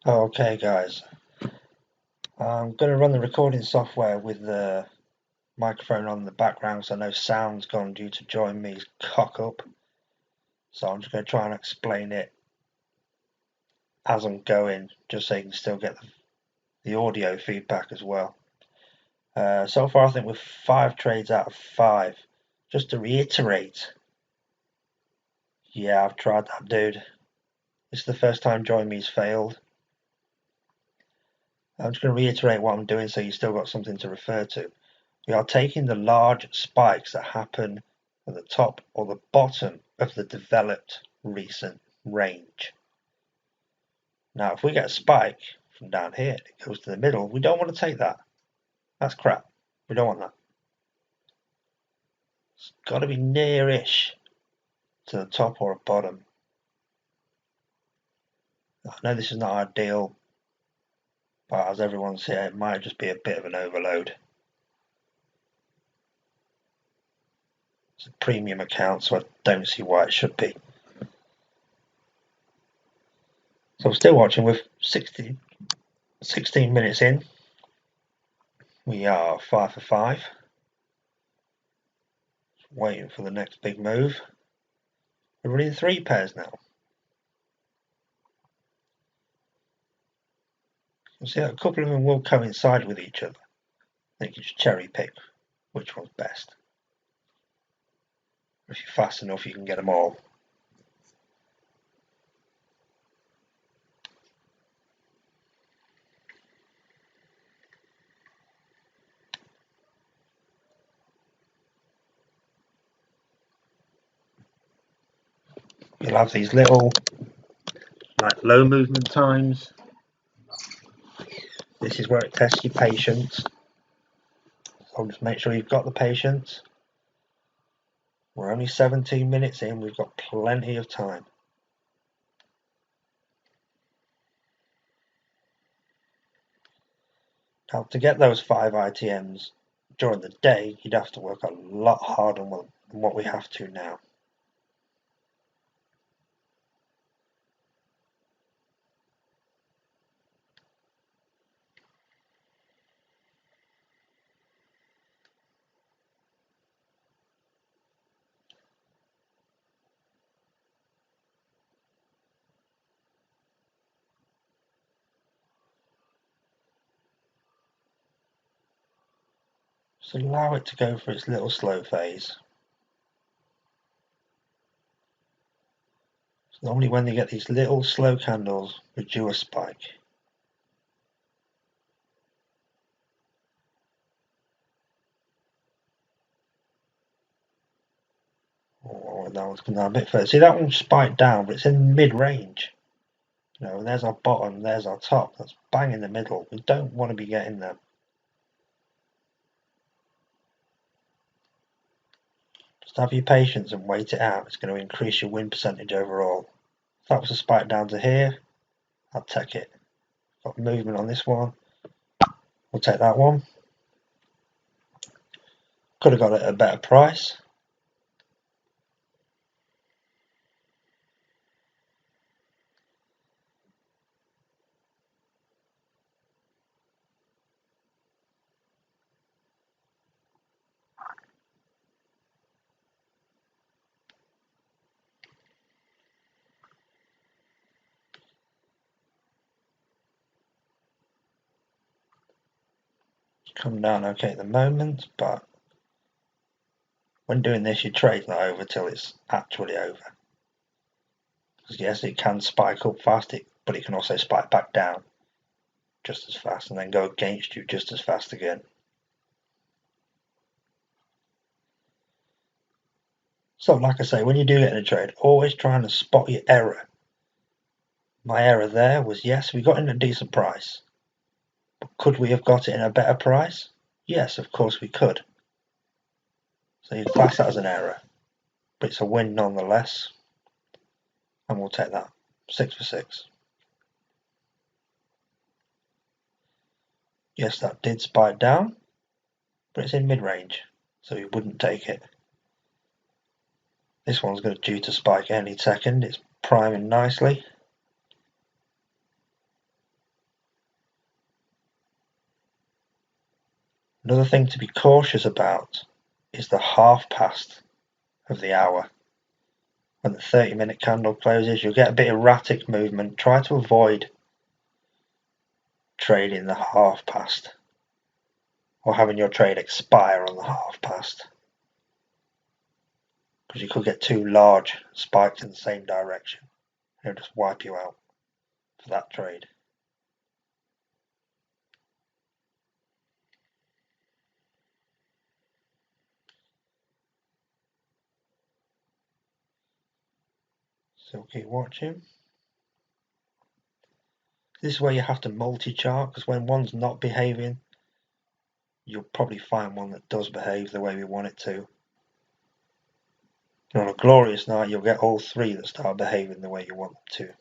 Okay guys, I'm going to run the recording software with the microphone on in the background so no sound's gone due to Join Me's cock up. So I'm just going to try and explain it as I'm going, just so you can still get the audio feedback as well. So far I think we're 5 trades out of 5. Just to reiterate, yeah, I've tried that, dude. This is the first time Join Me's failed. I'm just going to reiterate what I'm doing so you still got something to refer to. We are taking the large spikes that happen at the top or the bottom of the developed recent range. Now, if we get a spike from down here, it goes to the middle, we don't want to take that. That's crap. We don't want that. It's got to be near-ish to the top or bottom. I know this is not ideal, but as everyone's here, it might just be a bit of an overload. It's a premium account, so I don't see why it should be. So I'm still watching with 16 minutes in. We are 5 for 5. Waiting for the next big move. We're running 3 pairs now. You'll see that a couple of them will coincide with each other. Then you can just cherry pick which one's best. If you're fast enough, you can get them all. You'll have these little like low movement times. This is where it tests your patience. So just make sure you've got the patience. We're only 17 minutes in, we've got plenty of time. Now to get those 5 ITMs during the day, you'd have to work a lot harder than what we have to now. Just allow it to go for its little slow phase. So normally when they get these little slow candles, we do a spike. Oh, that one's come down a bit further. See, that one spiked down, but it's in mid-range. You know, there's our bottom, there's our top. That's bang in the middle. We don't want to be getting them. Just have your patience and wait it out. It's going to increase your win percentage overall. If that was a spike down to here, I'll take it. Got movement on this one. We'll take that one. Could have got it at a better price. It's come down okay at the moment, but when doing this, your trade's not over till it's actually over. Because yes, it can spike up fast, but it can also spike back down just as fast and then go against you just as fast again. So like I say, when you do get in a trade, always trying to spot your error. My error there was, yes, we got in a decent price. But could we have got it in a better price? Yes, of course we could. So you class that as an error. But it's a win nonetheless. And we'll take that. 6 for 6. Yes, that did spike down. But it's in mid-range. So we wouldn't take it. This one's going to due to spike any second. It's priming nicely. Another thing to be cautious about is the half past of the hour. When the 30-minute candle closes, you'll get a bit erratic movement. Try to avoid trading the half past or having your trade expire on the half past, because you could get two large spikes in the same direction. It'll just wipe you out for that trade. So keep watching. This is where you have to multi-chart, because when one's not behaving, you'll probably find one that does behave the way we want it to. And on a glorious night, you'll get all three that start behaving the way you want them to.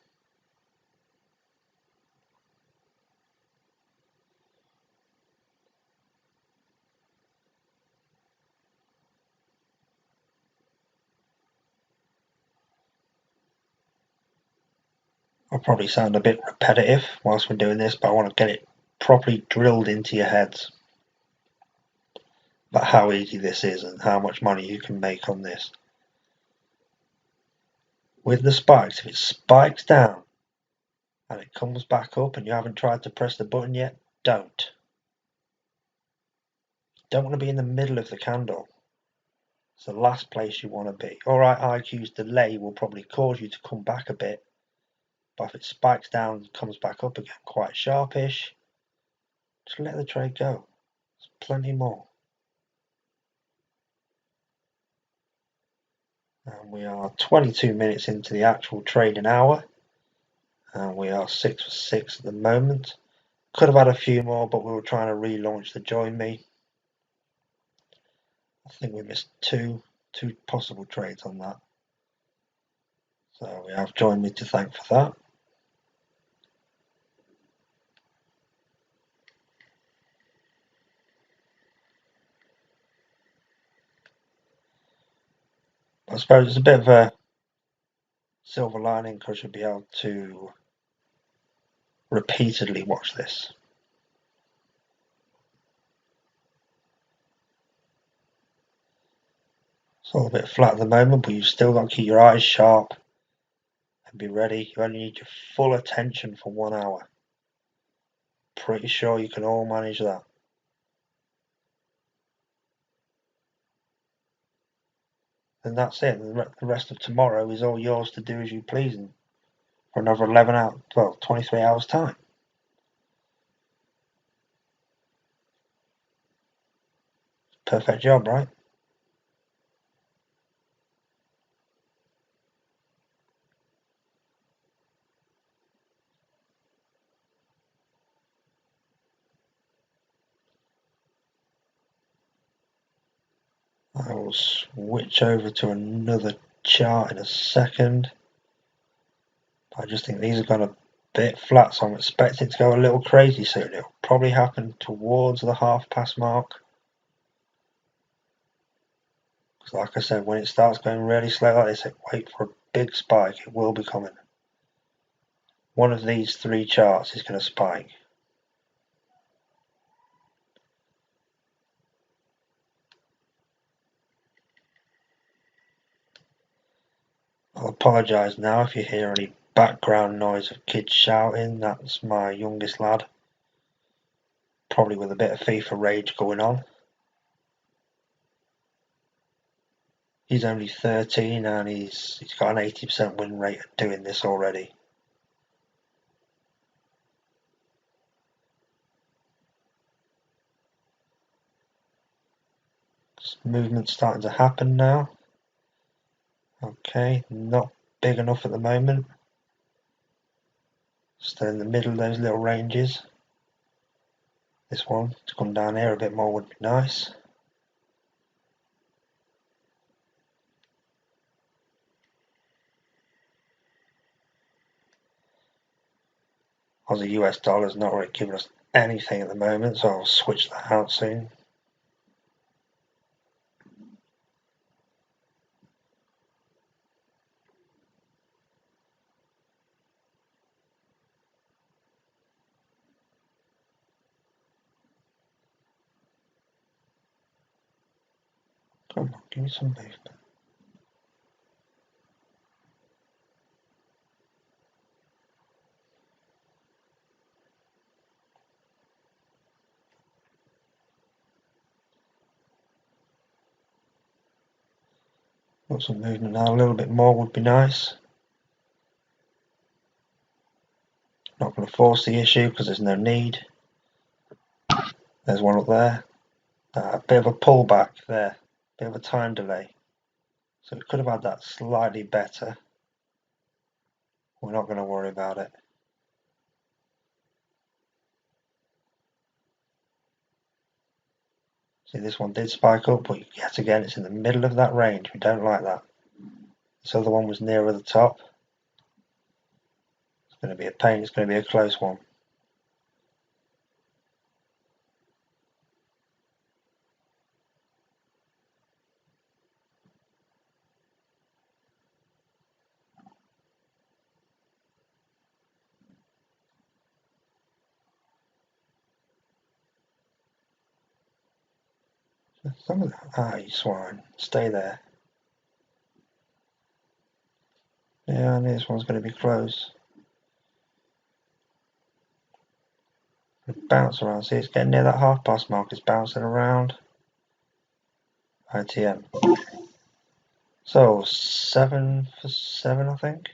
I'll probably sound a bit repetitive whilst we're doing this, but I want to get it properly drilled into your heads about how easy this is and how much money you can make on this. With the spikes, if it spikes down and it comes back up and you haven't tried to press the button yet, don't. You don't want to be in the middle of the candle. It's the last place you want to be. Alright, IQ's delay will probably cause you to come back a bit, but if it spikes down and comes back up again quite sharpish, just let the trade go. There's plenty more. And we are 22 minutes into the actual trading hour, and we are 6 for 6 at the moment. Could have had a few more, but we were trying to relaunch the Join Me. I think we missed two possible trades on that. So we have Join Me to thank for that. I suppose it's a bit of a silver lining because you'll be able to repeatedly watch this. It's all a bit flat at the moment, but you've still got to keep your eyes sharp and be ready. You only need your full attention for 1 hour. Pretty sure you can all manage that. And that's it. The rest of tomorrow is all yours to do as you please for another 11 hours, well, 23 hours time. Perfect job, right? I will switch over to another chart in a second. I just think these are going a bit flat, so I'm expecting it to go a little crazy soon. It'll probably happen towards the half-past mark. Because like I said, when it starts going really slow like this, wait for a big spike. It will be coming. One of these three charts is going to spike. I'll apologise now if you hear any background noise of kids shouting. That's my youngest lad, probably with a bit of FIFA rage going on. He's only 13 and he's got an 80% win rate at doing this already. Movement's starting to happen now. Okay, not big enough at the moment. Still in the middle of those little ranges. This one to come down here a bit more would be nice. Aussie US dollar's not really giving us anything at the moment, so I'll switch that out soon. Come on, give me some movement. Got some movement now, a little bit more would be nice. Not going to force the issue because there's no need. There's one up there. A bit of a pullback there, bit of a time delay. So we could have had that slightly better. We're not going to worry about it. See, this one did spike up, but yet again, it's in the middle of that range. We don't like that. This other one was nearer the top. It's going to be a pain. It's going to be a close one. Some of that, you swine. Stay there. Yeah, and this one's going to be close. Bounce around. See, it's getting near that half past mark. It's bouncing around. ITM. So 7 for 7, I think.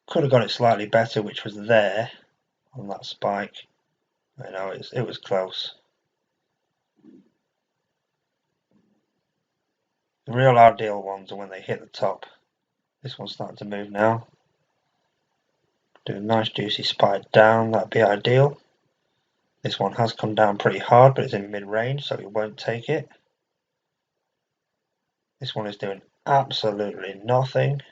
Could have got it slightly better, which was there on that spike. I know it was close. The real ideal ones are when they hit the top. This one's starting to move now. Do a nice juicy spike down, that'd be ideal. This one has come down pretty hard, but it's in mid-range, so it won't take it. This one is doing absolutely nothing.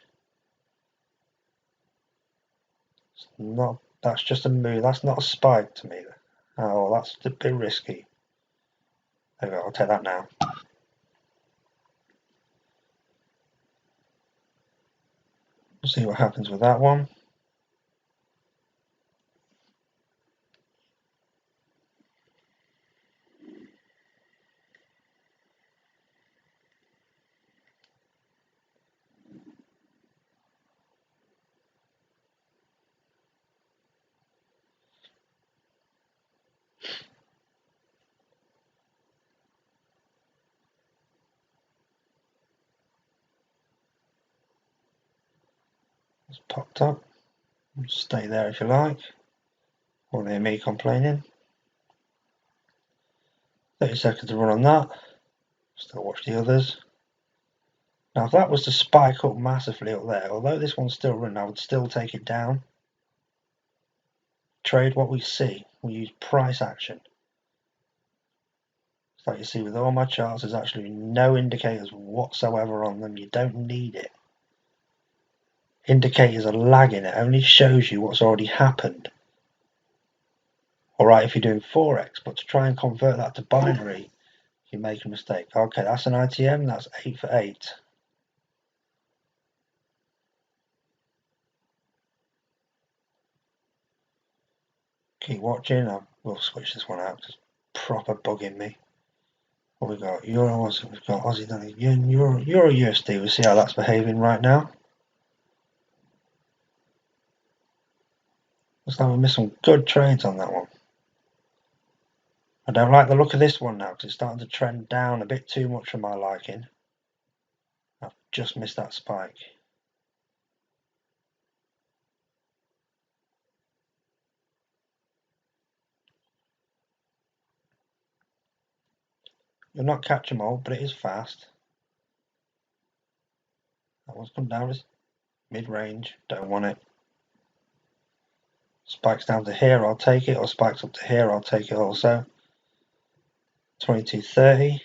It's not. That's just a move. That's not a spike to me. Oh, that's a bit risky. There we go. I'll take that now. We'll see what happens with that one. It's popped up. Stay there if you like. Won't hear me complaining. 30 seconds to run on that. Still watch the others. Now, if that was to spike up massively up there, although this one's still running, I would still take it down. Trade what we see. We use price action. It's like you see with all my charts, there's actually no indicators whatsoever on them. You don't need it. Indicators are lagging. It only shows you what's already happened. Alright, if you're doing Forex, but to try and convert that to binary, you make a mistake. Okay, that's an ITM, that's 8 for 8. Keep watching. We'll switch this one out because it's proper bugging me. What we got? Euro, we've got Aussie, Euro, USD. We'll see how that's behaving right now. Looks like we missed some good trades on that one. I don't like the look of this one now because it's starting to trend down a bit too much for my liking. I've just missed that spike. You'll not catch them all, but it is fast. That one's come down, it's mid-range, don't want it. Spikes down to here, I'll take it, or spikes up to here, I'll take it also. 22.30,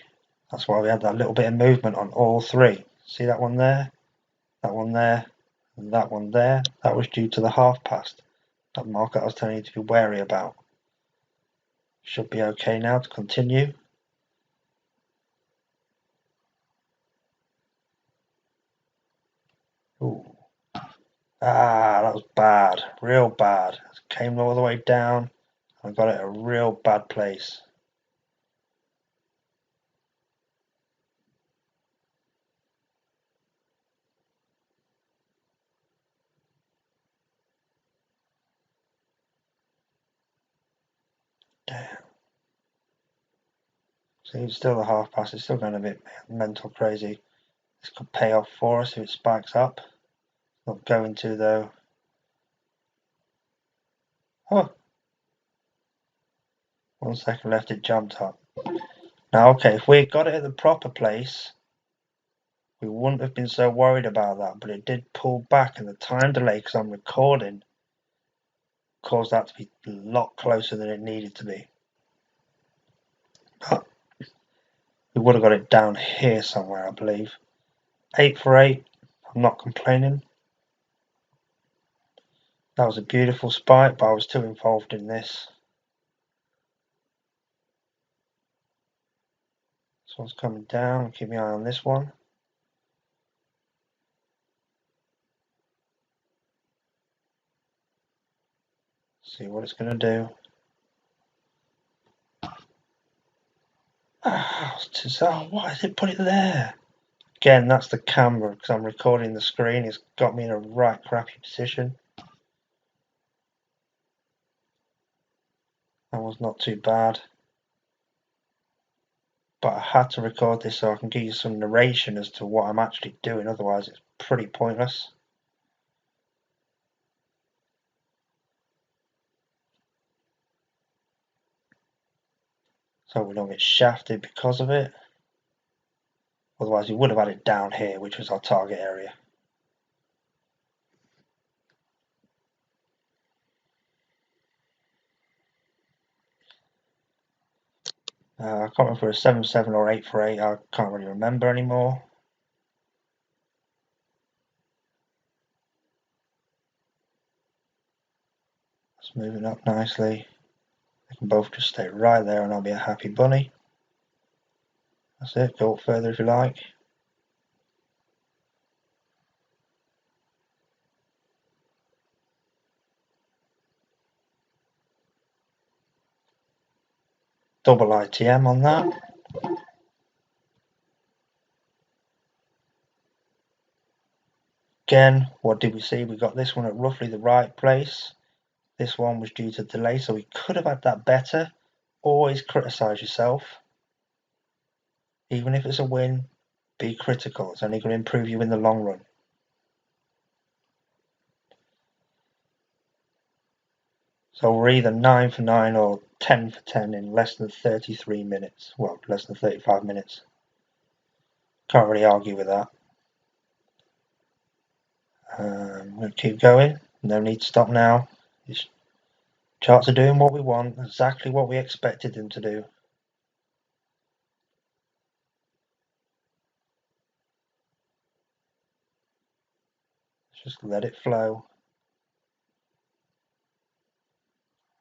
that's why we had that little bit of movement on all three. See that one there, and that one there? That was due to the half past. That market I was telling you to be wary about. Should be okay now to continue. Ooh. That was bad, real bad. It came all the way down and got it at a real bad place. Damn. See, it's still a half past. It's still going a bit mental crazy. This could pay off for us if it spikes up. Not going to though. Oh, 1 second left. It jumped up. Now, okay, if we had got it at the proper place, we wouldn't have been so worried about that. But it did pull back, and the time delay, because I'm recording, caused that to be a lot closer than it needed to be. But we would have got it down here somewhere, I believe. 8 for 8. I'm not complaining. That was a beautiful spike, but I was too involved in this. This one's coming down. Keep my eye on this one. See what it's going to do. Oh, why did it put it there? Again, that's the camera, because I'm recording the screen. It's got me in a right crappy position. That was not too bad. But I had to record this so I can give you some narration as to what I'm actually doing. Otherwise, it's pretty pointless. So we don't get shafted because of it. Otherwise, we would have had it down here, which was our target area. I can't remember if it was 7 for 7 or 8 for 8. I can't really remember anymore. It's moving up nicely. They can both just stay right there and I'll be a happy bunny. That's it. Go up further if you like. Double ITM on that. Again, what did we see? We got this one at roughly the right place. This one was due to delay, so we could have had that better. Always criticise yourself. Even if it's a win, be critical. It's only going to improve you in the long run. So we're either 9 for 9 or 10 for 10 in less than 33 minutes. Well, less than 35 minutes. Can't really argue with that. I'm going to keep going. No need to stop now. These charts are doing what we want, exactly what we expected them to do. Just let it flow.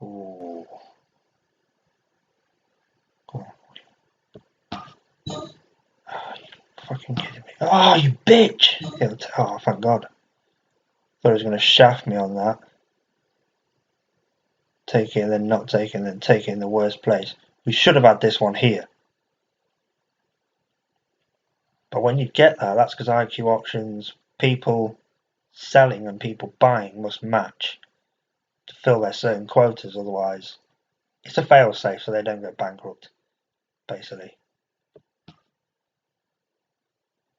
Ooh. Come on. Oh, you fucking kidding me. Oh, you bitch! Oh, thank God. Thought he was going to shaft me on that. Take it and then not take it and then take it in the worst place. We should have had this one here. But when you get that, that's because IQ options, people selling and people buying must match to fill their certain quotas. Otherwise, it's a fail-safe so they don't go bankrupt, basically.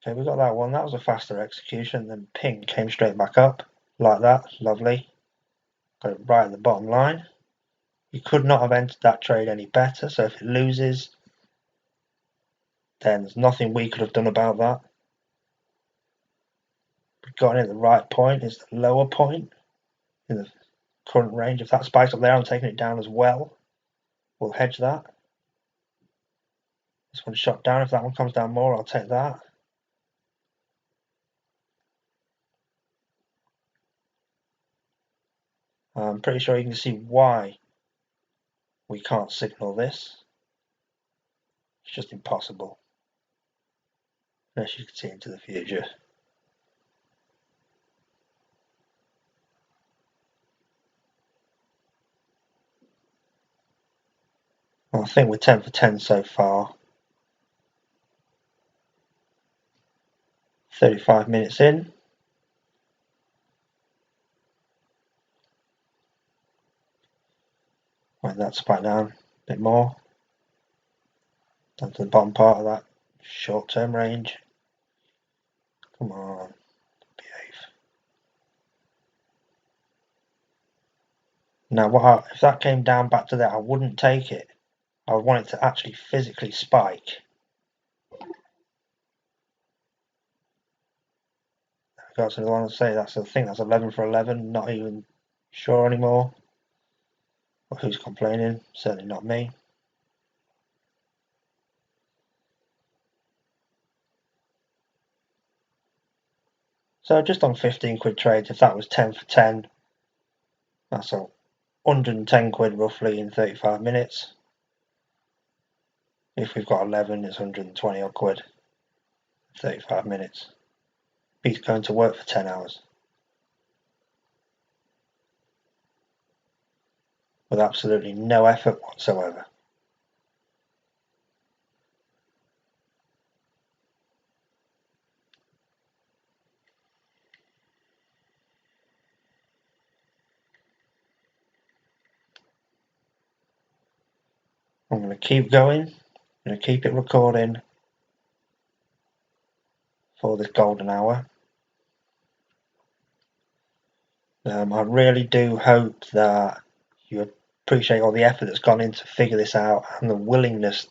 Okay, we got that one. That was a faster execution. Then ping came straight back up like that. Lovely. Got it right at the bottom line. You could not have entered that trade any better. So if it loses, then there's nothing we could have done about that. We got it at the right point. It's the lower point in the current range. If that spikes up there, I'm taking it down as well. We'll hedge that. This one's shot down. If that one comes down more, I'll take that. I'm pretty sure you can see why we can't signal this. It's just impossible. Unless you can see into the future. Well, I think we're 10 for 10 so far. 35 minutes in. Right, that's back down. bit more down to the bottom part of that short-term range. Come on, behave. Now, if that came down back to there, I wouldn't take it. I would want it to actually physically spike. There we go, so the one to say that's the thing. That's 11 for 11. Not even sure anymore. But who's complaining? Certainly not me. So just on 15 quid trades, if that was 10 for 10, that's a 110 quid roughly in 35 minutes. If we've got 11, it's 120 odd quid, 35 minutes. He's going to work for 10 hours. With absolutely no effort whatsoever. I'm going to keep going. I'm going to keep it recording for this golden hour. I really do hope that you appreciate all the effort that's gone in to figure this out and the willingness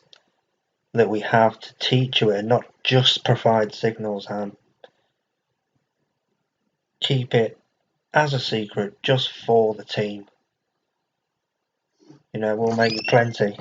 that we have to teach you it and not just provide signals and keep it as a secret just for the team. You know, we'll make you plenty.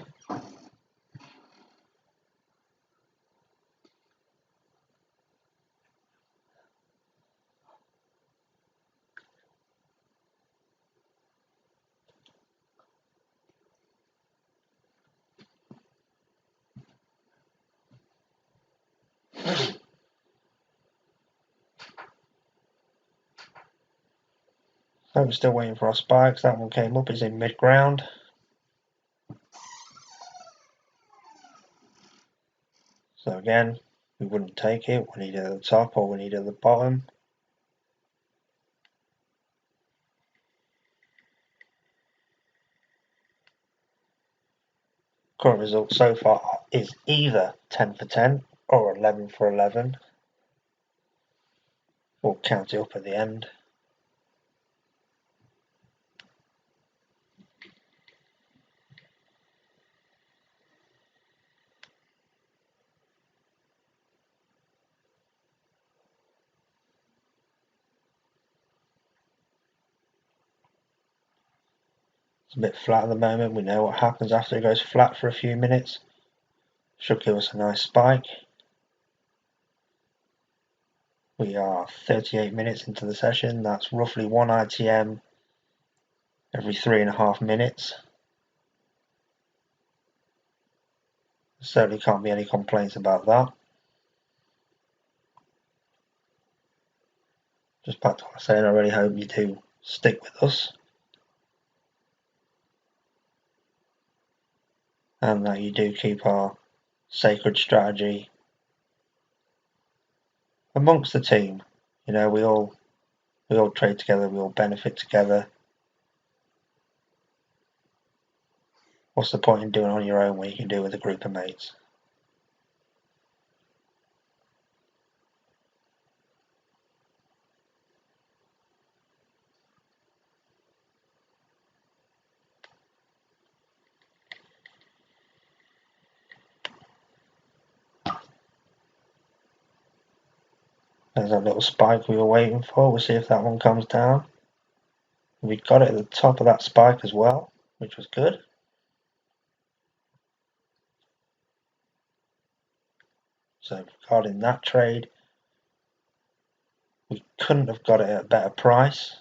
So we're still waiting for our spikes. That one came up, it's in mid-ground. So again, we wouldn't take it. We need it at the top or we need it at the bottom. Current result so far is either 10 for 10 or 11 for 11. We'll count it up at the end. It's a bit flat at the moment. We know what happens after it goes flat for a few minutes. Should give us a nice spike. We are 38 minutes into the session. That's roughly 1 ITM every 3.5 minutes. There certainly can't be any complaints about that. Just back to what I was saying, I really hope you do stick with us. And that you do keep our sacred strategy amongst the team. You know, we all trade together, we all benefit together. What's the point in doing it on your own when you can do it with a group of mates? There's that little spike we were waiting for. We'll see if that one comes down. We got it at the top of that spike as well, which was good. So regarding that trade, we couldn't have got it at a better price.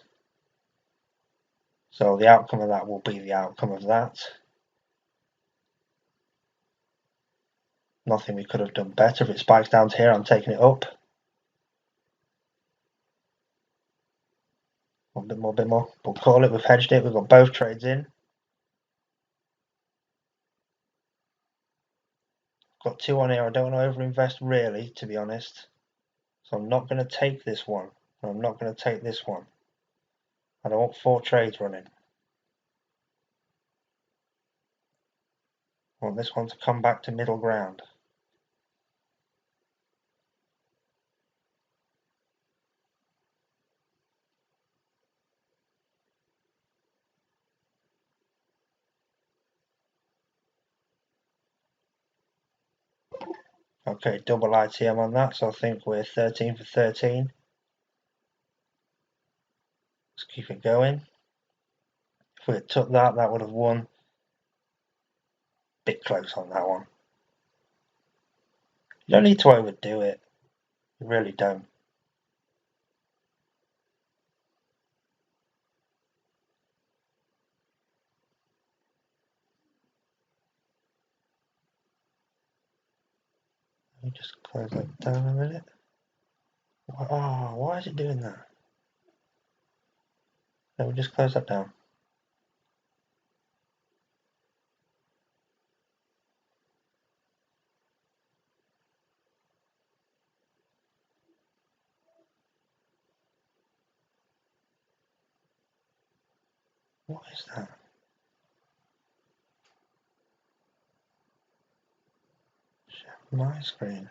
So the outcome of that will be the outcome of that. Nothing we could have done better. If it spikes down to here, I'm taking it up. A bit more. We'll call it. We've hedged it. We've got both trades in. Got two on here. I don't want to overinvest really, to be honest. So I'm not going to take this one. I'm not going to take this one. I don't want 4 trades running. I want this one to come back to middle ground. Okay, double ITM on that, so I think we're 13 for 13. Let's keep it going. If we had took that, that would have won. Bit close on that one. You don't need to overdo it. You really don't. Let me just close that down a minute. Oh, why is it doing that? Let me just close that down. What is that? My screen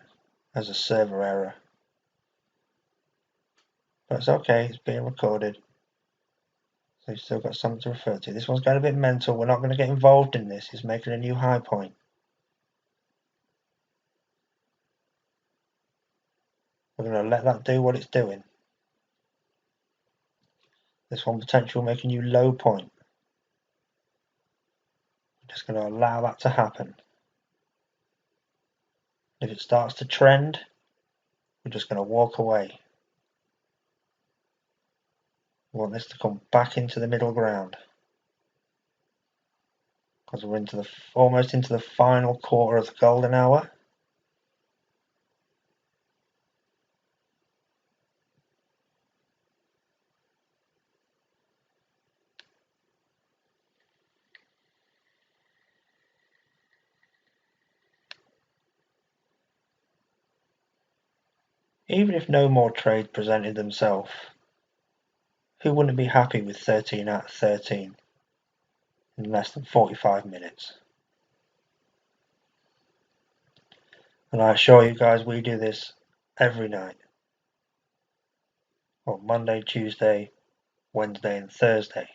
has a server error. But it's okay, it's being recorded. So you've still got something to refer to. This one's got a bit mental. We're not going to get involved in this. He's making a new high point. We're going to let that do what it's doing. This one potential make a new low point. We're just going to allow that to happen. If it starts to trend, we're just going to walk away. We want this to come back into the middle ground. Because we're almost into the final quarter of the golden hour. Even if no more trades presented themselves, who wouldn't be happy with 13 out of 13 in less than 45 minutes? And I assure you guys, we do this every night. On Monday, Tuesday, Wednesday and Thursday.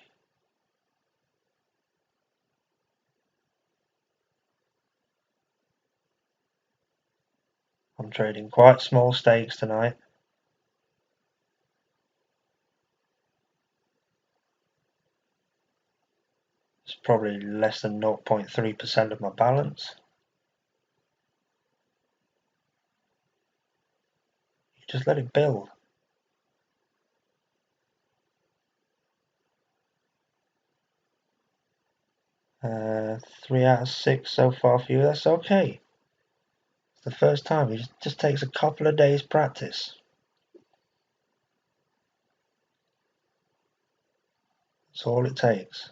I'm trading quite small stakes tonight. It's probably less than 0.3% of my balance. You just let it build. Uh, 3 out of 6 so far for you. That's okay. It's the first time. It just takes a couple of days practice. That's all it takes.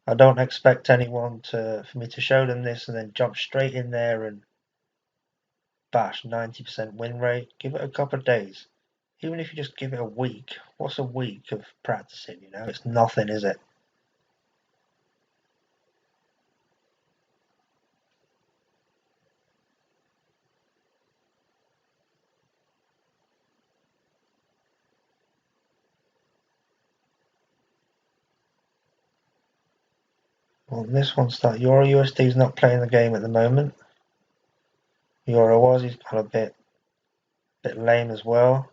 I don't expect anyone for me to show them this and then jump straight in there and bash 90% win rate. Give it a couple of days. Even if you just give it a week. What's a week of practicing, you know? It's nothing, is it? Well, this one's that Euro USD is not playing the game at the moment. Euro was, he's got a bit lame as well.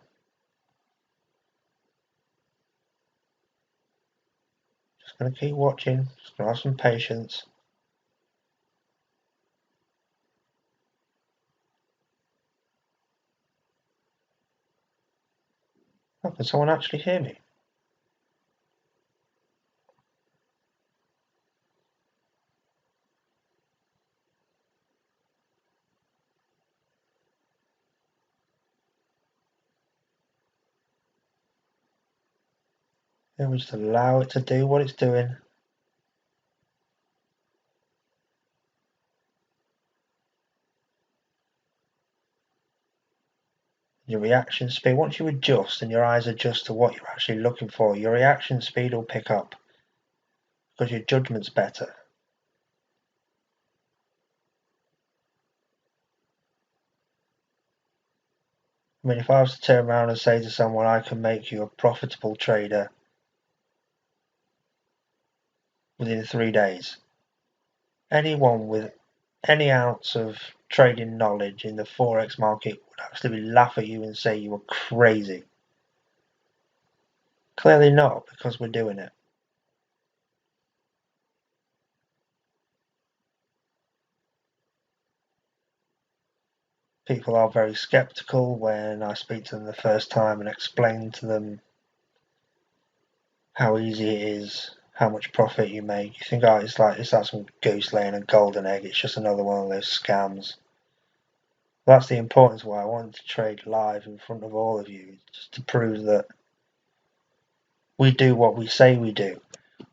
Just gonna keep watching, just gonna have some patience. Oh, can someone actually hear me? Yeah, we just allow it to do what it's doing. Your reaction speed, once you adjust and your eyes adjust to what you're actually looking for, your reaction speed will pick up because your judgment's better. I mean, if I was to turn around and say to someone, I can make you a profitable trader within 3 days, anyone with any ounce of trading knowledge in the Forex market would actually laugh at you and say you were crazy. Clearly not, because we're doing it. People are very skeptical when I speak to them the first time and explain to them how easy it is, how much profit you make. You think, oh, it's like some goose laying a golden egg, it's just another one of those scams. That's the importance why I wanted to trade live in front of all of you, just to prove that we do what we say we do.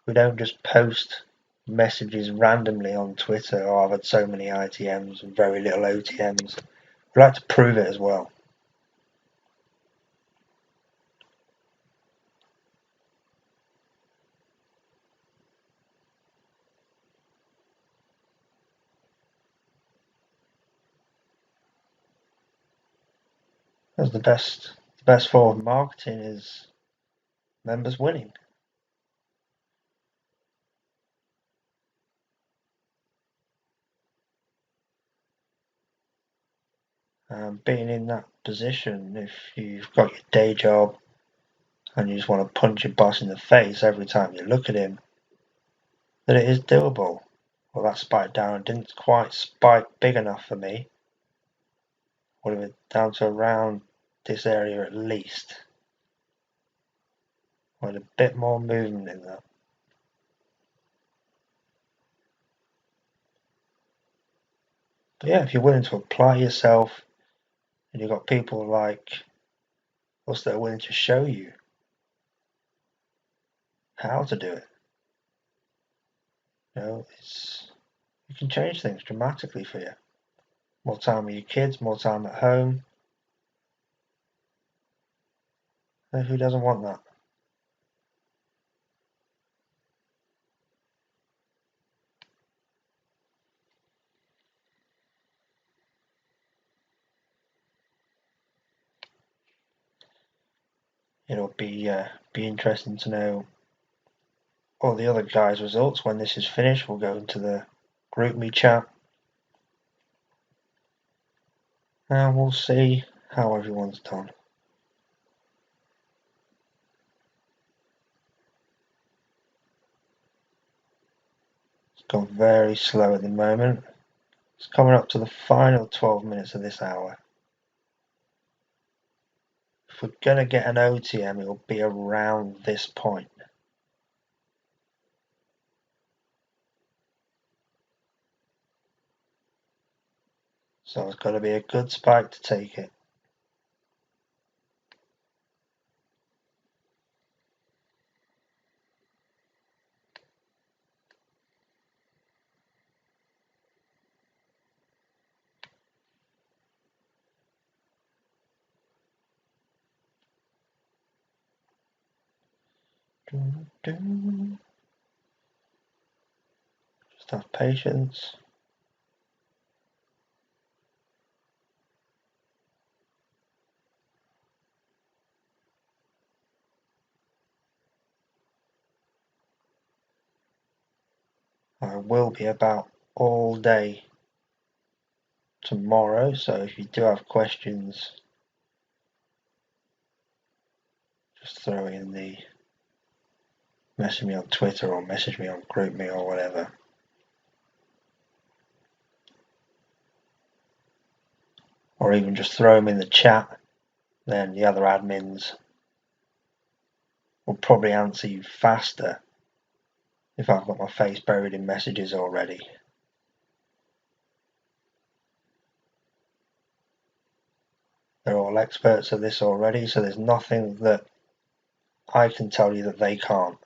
We don't just post messages randomly on Twitter, oh, I've had so many ITMs and very little OTMs. We like to prove it as well. Because the best form of marketing is members winning. Being in that position, if you've got your day job and you just want to punch your boss in the face every time you look at him, that it is doable. Well, that spike down didn't quite spike big enough for me. Would have been down to around this area at least. With a bit more movement in that. But yeah, if you're willing to apply yourself and you've got people like us that are willing to show you how to do it, you can change things dramatically for you. More time with your kids, more time at home. Who doesn't want that? It'll be interesting to know all the other guys' results when this is finished. We'll go into the group me chat and we'll see how everyone's done. It's gone very slow at the moment. It's coming up to the final 12 minutes of this hour. If we're going to get an OTM, it'll be around this point. So it's got to be a good spike to take it. Just have patience. I will be about all day tomorrow, so if you do have questions, just throw in the message me on Twitter or message me on GroupMe or whatever. Or even just throw them in the chat, then the other admins will probably answer you faster if I've got my face buried in messages already. They're all experts at this already, so there's nothing that I can tell you that they can't.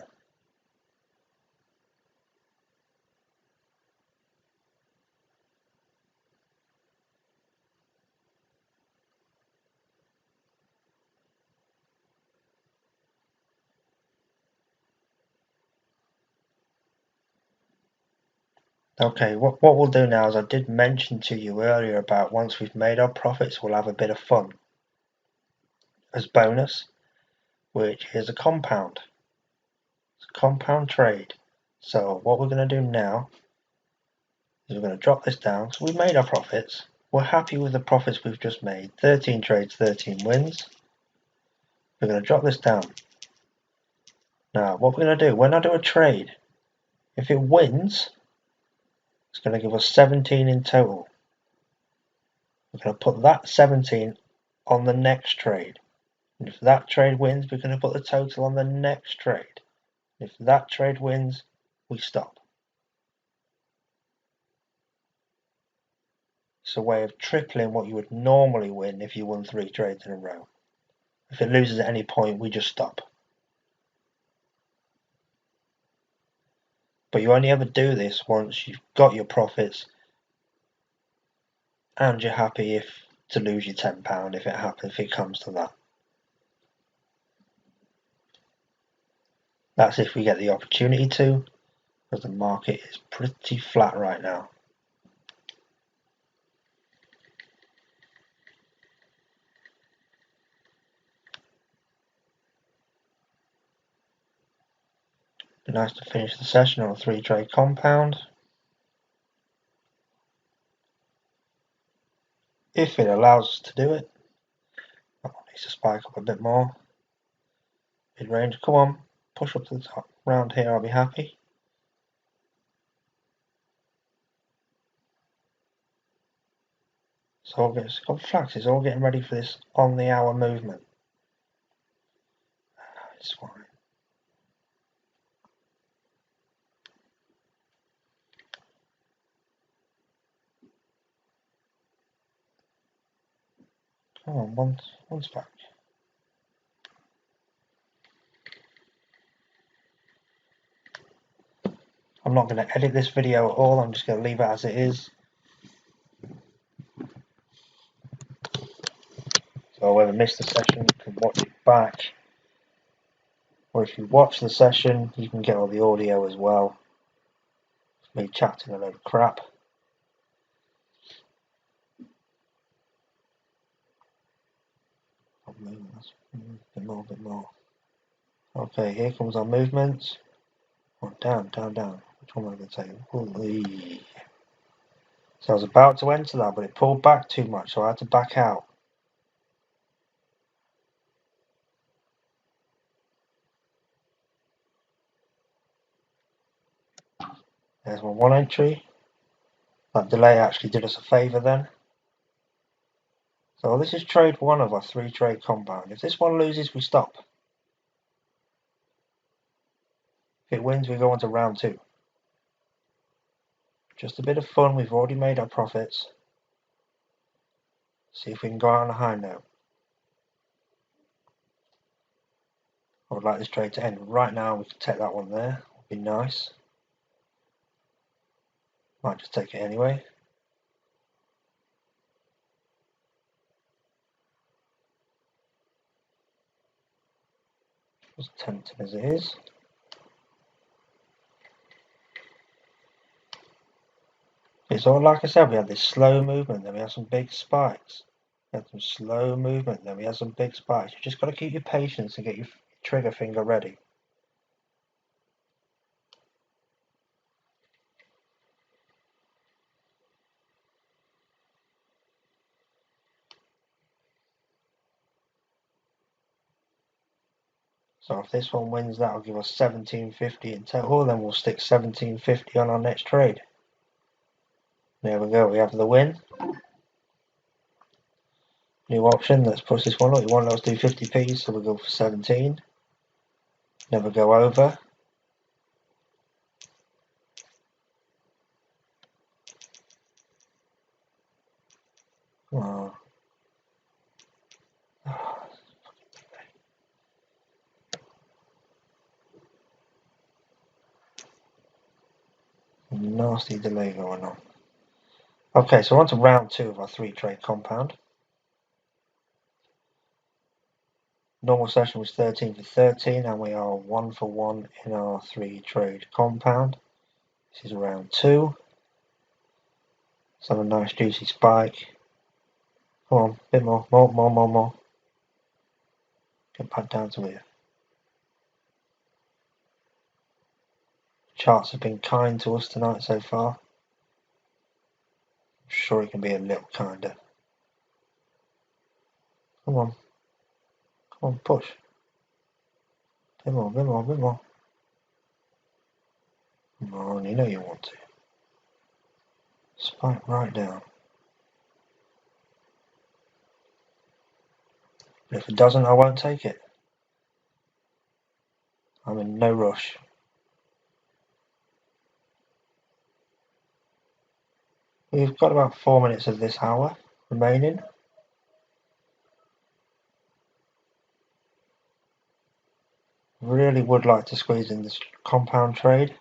Okay, what we'll do now is I did mention to you earlier about once we've made our profits, we'll have a bit of fun. as bonus, which is a compound. It's a compound trade. So what we're going to do now is we're going to drop this down. So we've made our profits. We're happy with the profits we've just made. 13 trades, 13 wins. We're going to drop this down. Now what we're going to do, when I do a trade, if it wins, it's going to give us 17 in total. We're going to put that 17 on the next trade. And if that trade wins, we're going to put the total on the next trade. If that trade wins, we stop. It's a way of tripling what you would normally win if you won 3 trades in a row. If it loses at any point, we just stop. But you only ever do this once you've got your profits and you're happy to lose your £10 if it comes to that. That's if we get the opportunity to, because the market is pretty flat right now. Be nice to finish the session on a 3 trade compound. If it allows us to do it. That one needs to spike up a bit more. Mid-range, come on, push up to the top. Round here, I'll be happy. So it's got flags, it's all getting ready for this on the hour movement. It's fine. Come on, one's back. I'm not going to edit this video at all, I'm just going to leave it as it is. So whoever missed the session can watch it back. Or if you watch the session, you can get all the audio as well. It's me chatting a load of crap. A bit more. Okay, here comes our movements. Oh, down. Which one am I going to take? Holy. So I was about to enter that, but it pulled back too much, so I had to back out. There's my one entry. That delay actually did us a favour then. So this is trade 1 of our 3 trade compound. If this one loses, we stop. If it wins, we go on to round 2. Just a bit of fun, we've already made our profits. See if we can go out on a high note. I would like this trade to end right now. We can take that one there. Would be nice. Might just take it anyway. As tempting as it is. It's all like I said, we had this slow movement, then we had some big spikes. We had some slow movement, then we had some big spikes. You just got to keep your patience and get your trigger finger ready. So if this one wins, that'll give us 1750 in total, then we'll stick 1750 on our next trade. There we go, we have the win. New option, let's push this one up. You want us to do 50p, so we'll go for 17. Never go over. Oh. Nasty delay going on. Okay, so we're on to round 2 of our 3 trade compound. Normal session was 13 for 13, and we are 1 for 1 in our 3 trade compound. This is round 2. Let's have a nice juicy spike. Come on, bit more. Get back down to here. Charts have been kind to us tonight so far. I'm sure it can be a little kinder. Come on. Come on, push. Bit more, bit more, bit more. Come on, you know you want to. Spike right down. But if it doesn't, I won't take it. I'm in no rush. We've got about 4 minutes of this hour remaining. Really would like to squeeze in this compound trade.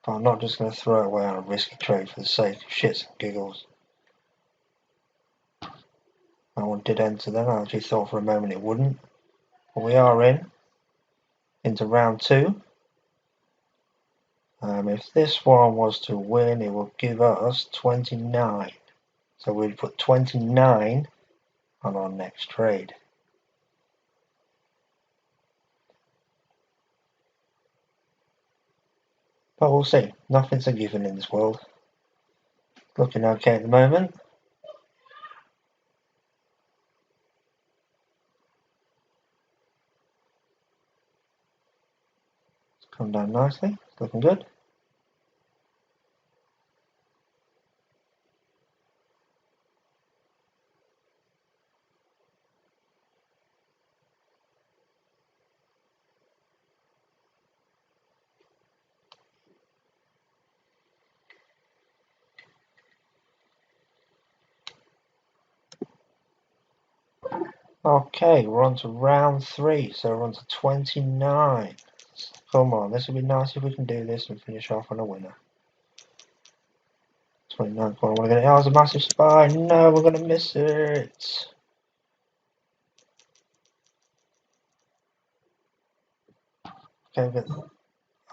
But I'm not just going to throw it away on a risky trade for the sake of shits and giggles. That one did enter then. I actually thought for a moment it wouldn't. But we are into round 2. If this one was to win, it will give us 29. So we'll put 29 on our next trade. But we'll see. Nothing's a given in this world. Looking okay at the moment. It's come down nicely. It's looking good. Okay, we're on to round 3, so we're on to 29. Come on, this would be nice if we can do this and finish off on a winner. 29, come on, we're going to, oh, it's a massive spy. No, we're going to miss it. Okay, good.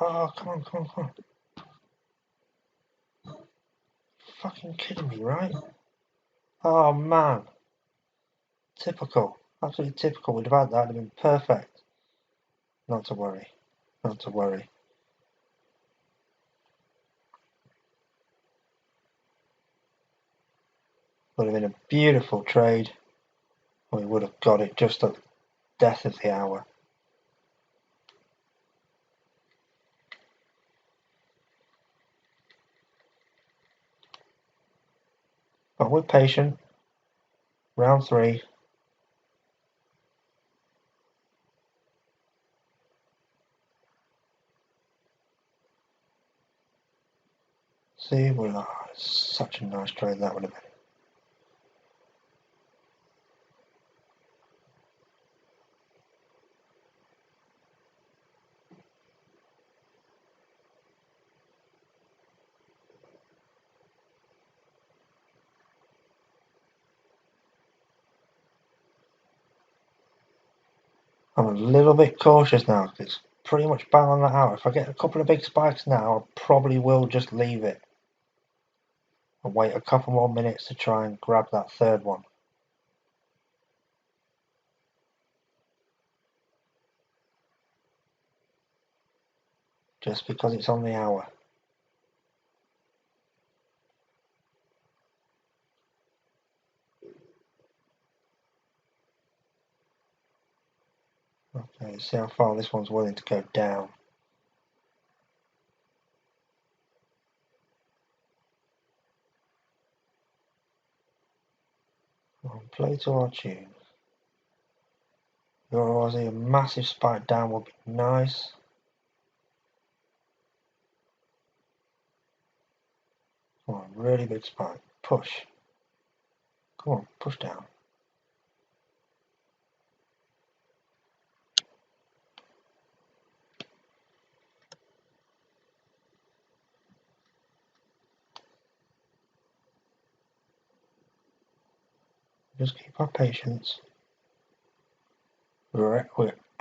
Oh, come on, come on, come on. Fucking kidding me, right? Oh, man. Typical. Absolutely typical. We'd have had that. It would have been perfect. Not to worry. Not to worry. Would have been a beautiful trade. We would have got it just at the death of the hour. But we're patient. Round 3. See, well, oh, such a nice trade that would have been. I'm a little bit cautious now because it's pretty much bang on the hour. If I get a couple of big spikes now, I probably will just leave it and wait a couple more minutes to try and grab that third one. Just because it's on the hour. Okay, let's see how far this one's willing to go down. Play to our tune. A massive spike down would be nice. Come on, really big spike. Push. Come on, push down. Just keep our patience. We're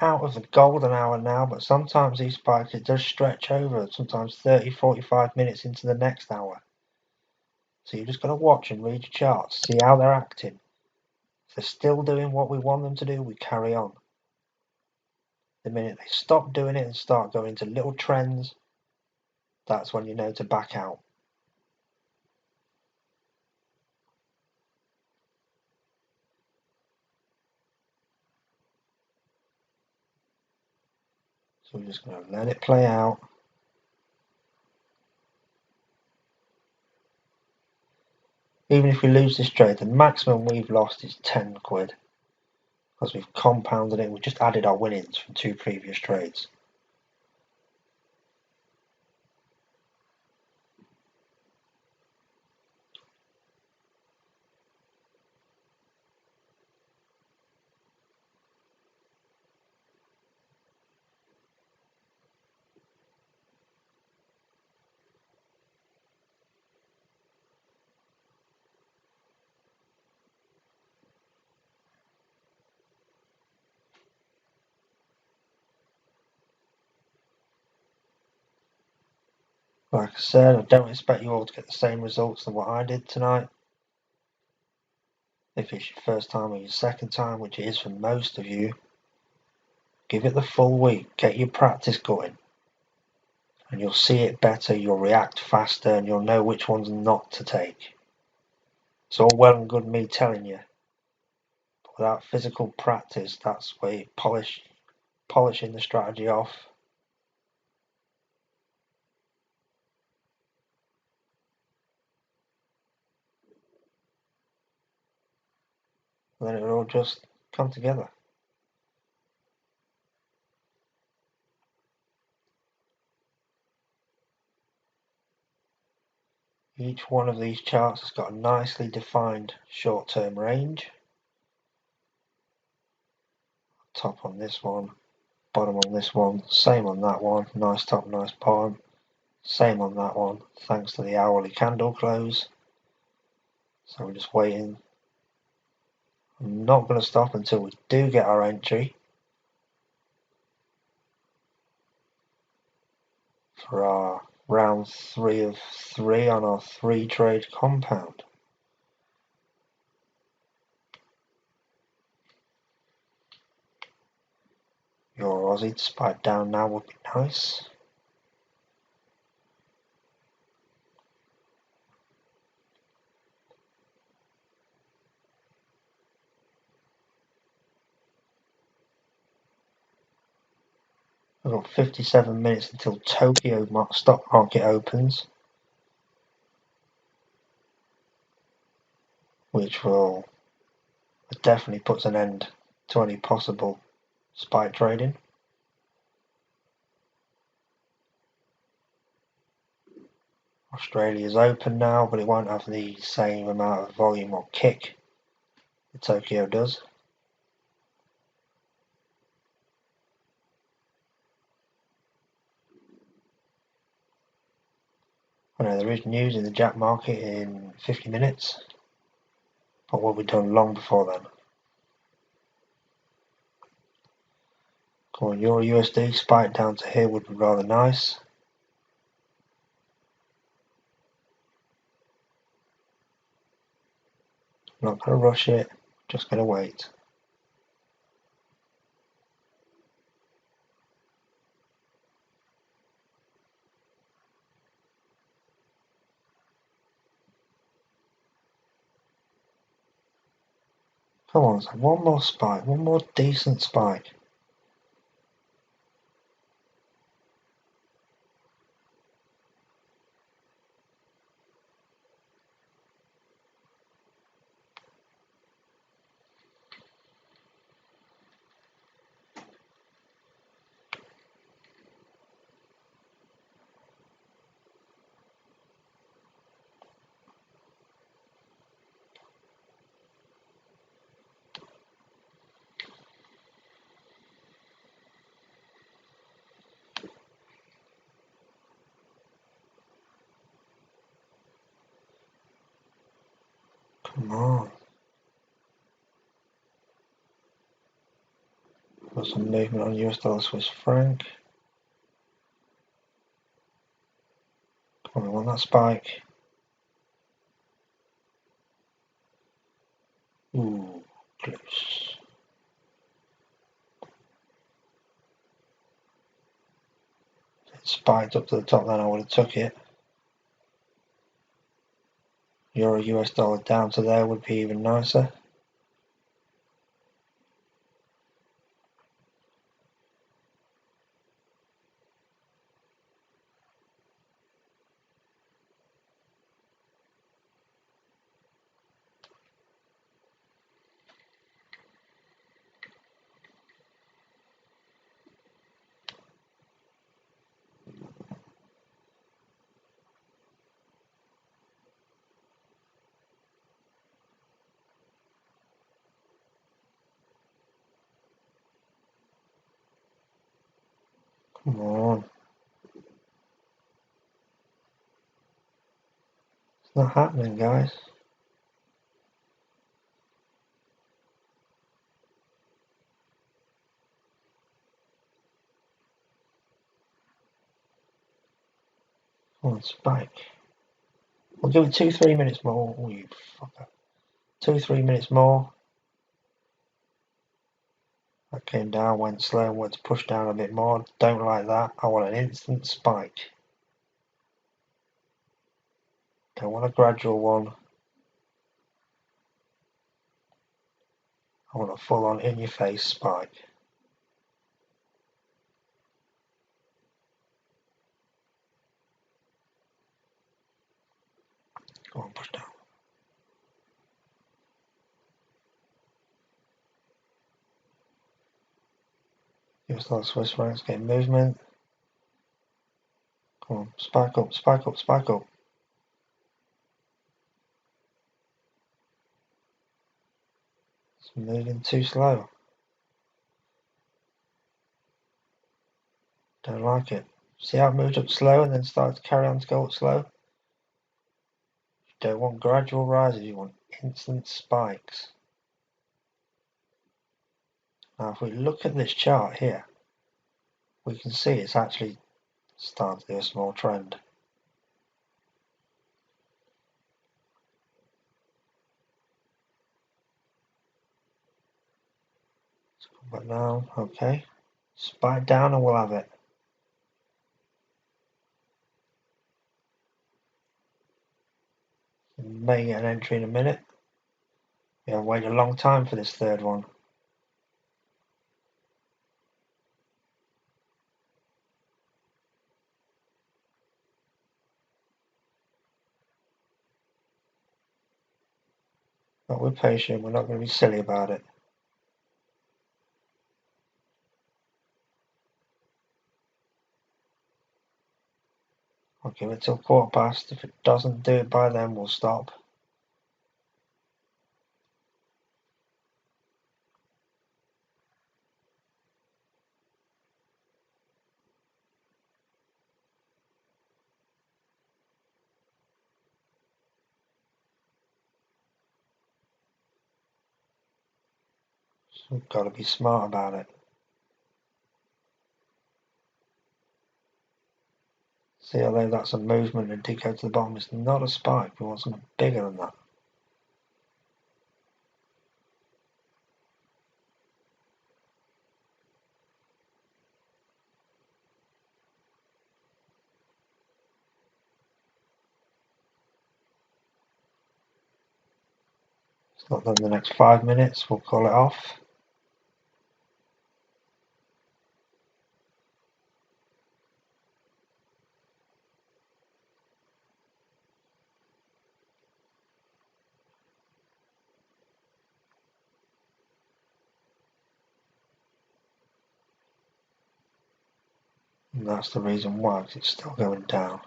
out of the golden hour now, but sometimes these spikes, it does stretch over, sometimes 30, 45 minutes into the next hour. So you're just going to watch and read your charts, see how they're acting. If they're still doing what we want them to do, we carry on. The minute they stop doing it and start going into little trends, that's when you know to back out. So we're just going to let it play out. Even if we lose this trade, the maximum we've lost is 10 quid. Because we've compounded it, we've just added our winnings from 2 previous trades. Like I said, I don't expect you all to get the same results than what I did tonight. If it's your first time or your second time, which it is for most of you, give it the full week, get your practice going, and you'll see it better, you'll react faster, and you'll know which ones not to take. It's all well and good me telling you, but without physical practice, that's where you polishing the strategy off. And then it'll all just come together. Each one of these charts has got a nicely defined short-term range. Top on this one, bottom on this one, same on that one, nice top, nice bottom, same on that one, thanks to the hourly candle close. So we're just waiting. I'm not going to stop until we do get our entry for our round 3 of 3 on our 3 trade compound. Your Aussie to spike down now would be nice. We've got 57 minutes until Tokyo stock market opens, which will definitely puts an end to any possible spike trading. Australia's open now, but it won't have the same amount of volume or kick that Tokyo does. I know there is news in the Jap market in 50 minutes, but will be done long before then. Come on, Euro USD spike down to here would be rather nice. Not going to rush it, just going to wait. Come on, so one more spike, one more decent spike. Come on. Got some movement on US dollar Swiss franc. Come on, we want that spike. Ooh, close. If it spiked up to the top, then I would have took it. Euro US dollar down to there would be even nicer. Come on. It's not happening, guys. Come on, spike. We'll give it 2-3 minutes more. Oh, you fucker. 2-3 minutes more. That came down, went slow, went to push down a bit more. Don't like that. I want an instant spike. Don't want a gradual one. I want a full-on in-your-face spike. Go on, push down. US dollar Swiss francs getting movement. Come on, spike up, spike up, spike up. It's moving too slow. Don't like it. See how it moved up slow and then started to carry on to go up slow? You don't want gradual rises, you want instant spikes. Now if we look at this chart here, we can see it's actually starting to do a small trend. Let's come back down, okay. Spike down and we'll have it. We may get an entry in a minute. We have waited a long time for this third one. But we're patient, we're not going to be silly about it. I'll give it till 1/4 past. If it doesn't do it by then, we'll stop. So we've got to be smart about it. See, although that's a movement and did go to the bottom, it's not a spike. We want something bigger than that. It's not done in the next 5 minutes, we'll call it off. And that's the reason why, because it's still going down.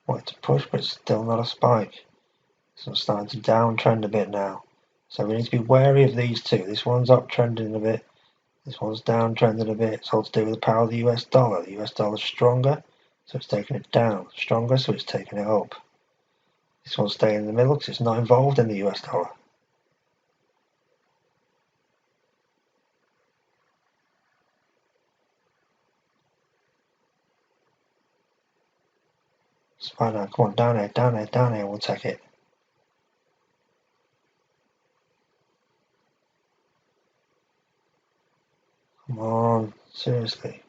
Want it to push, but it's still not a spike. So it's starting to downtrend a bit now. So we need to be wary of these two. This one's uptrending a bit. This one's downtrending a bit. It's all to do with the power of the US dollar. The US dollar's stronger, so it's taking it down. Stronger, so it's taking it up. This one's staying in the middle because it's not involved in the US dollar. It's fine now. Come on, down here, down here, down here. We'll take it. Come on, seriously.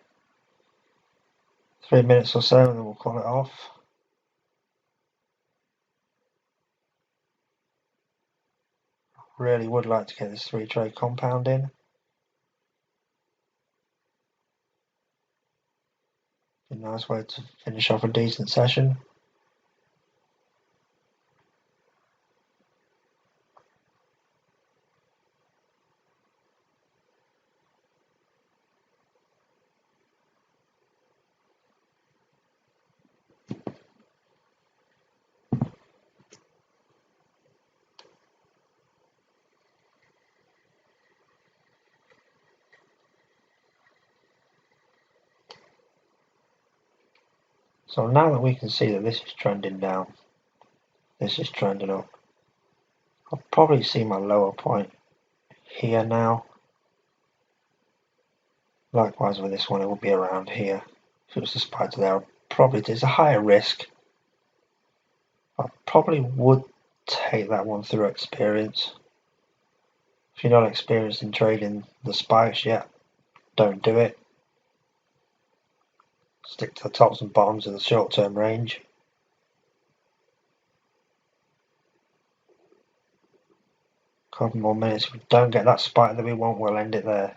3 minutes or so, and then we'll call it off. Really would like to get this 3-trade compound in. A nice way to finish off a decent session. So now that we can see that this is trending down, this is trending up, I'll probably see my lower point here now. Likewise with this one, it will be around here. If it was the spider there, probably there's a higher risk. I probably would take that one through experience. If you're not experienced in trading the spikes yet, don't do it. Stick to the tops and bottoms of the short-term range. Couple more minutes. If we don't get that spike that we want, we'll end it there.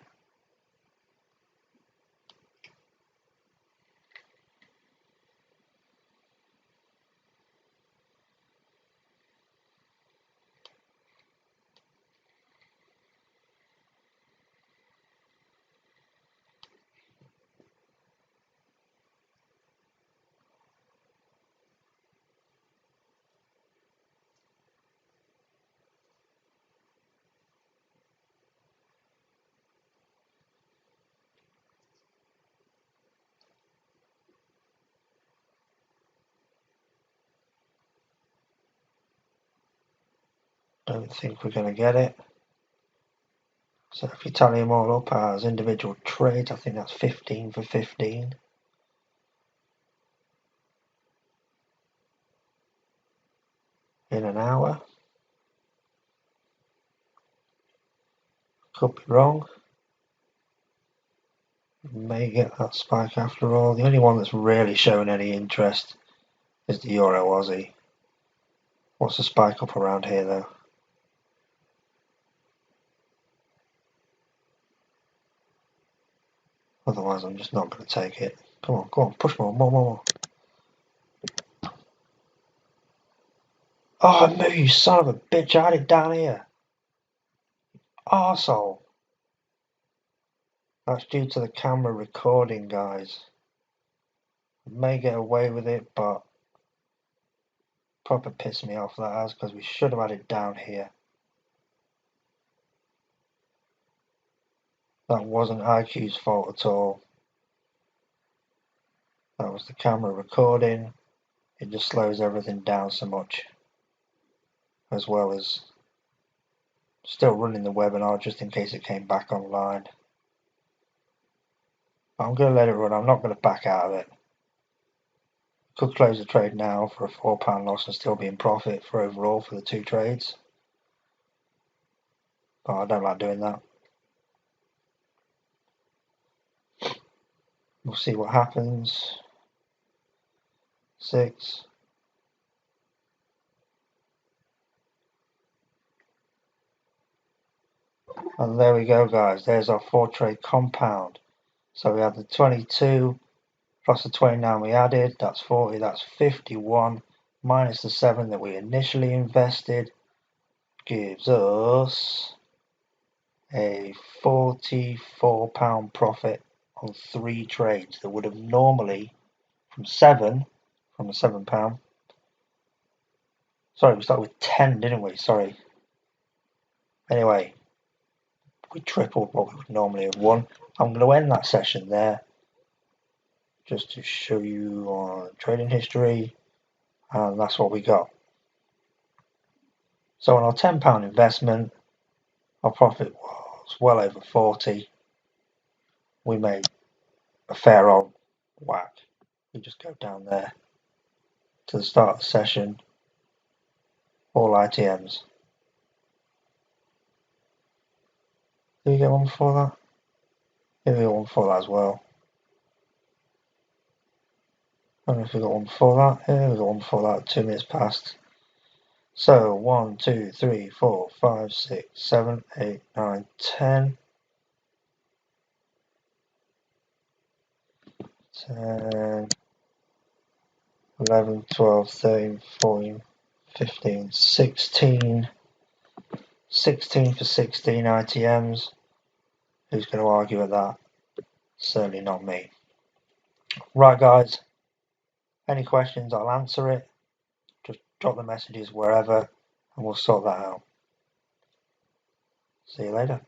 Don't think we're going to get it. So if you tally them all up as individual trades, I think that's 15 for 15. In an hour. Could be wrong. May get that spike after all. The only one that's really showing any interest is the Euro Aussie. What's the spike up around here though? Otherwise I'm just not going to take it. Come on, push more. Oh, move, you son of a bitch, I had it down here. Arsehole. That's due to the camera recording, guys. May get away with it, but proper pissed me off that has, because we should have had it down here. That wasn't IQ's fault at all. That was the camera recording. It just slows everything down so much. As well as still running the webinar just in case it came back online. But I'm going to let it run. I'm not going to back out of it. Could close the trade now for a £4 loss and still be in profit for overall for the 2 trades. But I don't like doing that. We'll see what happens. 6. And there we go, guys. There's our 4-trade compound. So we have the 22 plus the 29 we added. That's 40. That's 51 minus the 7 that we initially invested gives us a £44 profit on 3 trades that would have normally from the £7. Sorry, we started with 10, didn't we? Sorry. Anyway, we tripled what we would normally have won. I'm going to end that session there just to show you our trading history, and that's what we got. So on our £10 investment, our profit was well over 40. We made a fair old whack. We just go down there to the start of the session, all ITMs. Did we get one before that? Yeah, we got one before that as well. I don't know if we got one before that. Yeah, we got one before that. 2 minutes past. So 1, 2, 3, 4, 5, 6, 7, 8, 9, 10. 10, 11, 12, 13, 14, 15, 16. 16 for 16 ITMs. Who's going to argue with that? Certainly not me. Right, guys. Any questions, I'll answer it. Just drop the messages wherever and we'll sort that out. See you later.